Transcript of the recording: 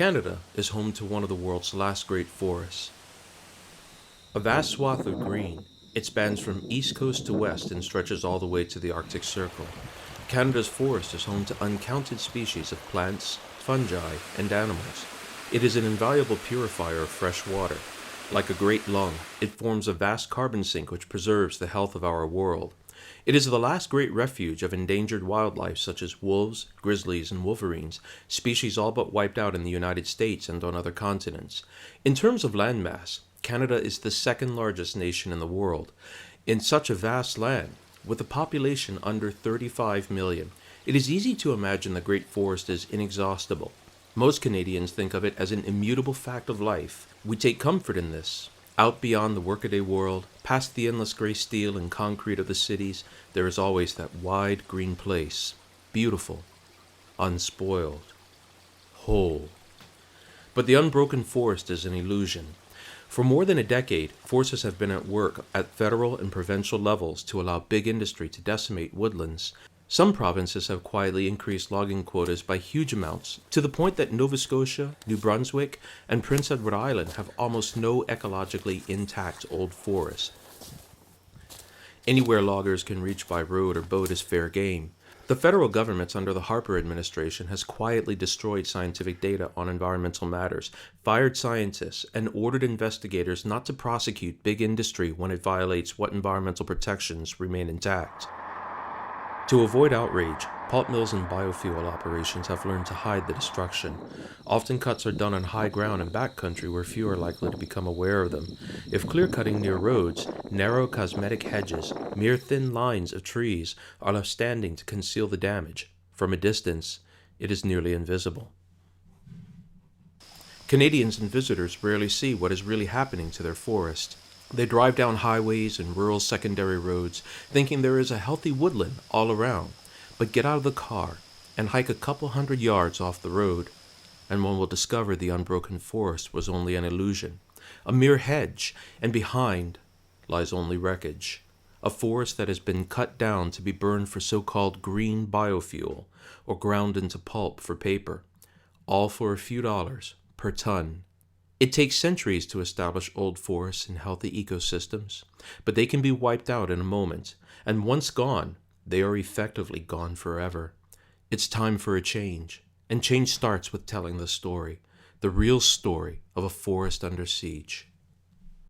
Canada is home to one of the world's last great forests. A vast swath of green, it spans from east coast to west and stretches all the way to the Arctic Circle. Canada's forest is home to uncounted species of plants, fungi, and animals. It is an invaluable purifier of fresh water. Like a great lung, it forms a vast carbon sink which preserves the health of our world. It is the last great refuge of endangered wildlife such as wolves, grizzlies, and wolverines, species all but wiped out in the United States and on other continents. In terms of landmass, Canada is the second largest nation in the world. In such a vast land, with a population under 35 million, it is easy to imagine the Great Forest is inexhaustible. Most Canadians think of it as an immutable fact of life. We take comfort in this. Out beyond the workaday world, past the endless gray steel and concrete of the cities, there is always that wide green place, beautiful, unspoiled, whole. But the unbroken forest is an illusion. For more than a decade, forces have been at work at federal and provincial levels to allow big industry to decimate woodlands. Some provinces have quietly increased logging quotas by huge amounts, to the point that Nova Scotia, New Brunswick, and Prince Edward Island have almost no ecologically intact old forests. Anywhere loggers can reach by road or boat is fair game. The federal government under the Harper administration has quietly destroyed scientific data on environmental matters, fired scientists, and ordered investigators not to prosecute big industry when it violates what environmental protections remain intact. To avoid outrage, pulp mills and biofuel operations have learned to hide the destruction. Often cuts are done on high ground and backcountry where few are likely to become aware of them. If clear-cutting near roads, narrow cosmetic hedges, mere thin lines of trees, are left standing to conceal the damage. From a distance, it is nearly invisible. Canadians and visitors rarely see what is really happening to their forest. They drive down highways and rural secondary roads, thinking there is a healthy woodland all around, but get out of the car and hike a couple hundred yards off the road, and one will discover the unbroken forest was only an illusion, a mere hedge, and behind lies only wreckage, a forest that has been cut down to be burned for so-called green biofuel, or ground into pulp for paper, all for a few dollars per ton. It takes centuries to establish old forests and healthy ecosystems, but they can be wiped out in a moment, and once gone, they are effectively gone forever. It's time for a change, and change starts with telling the story, the real story of a forest under siege.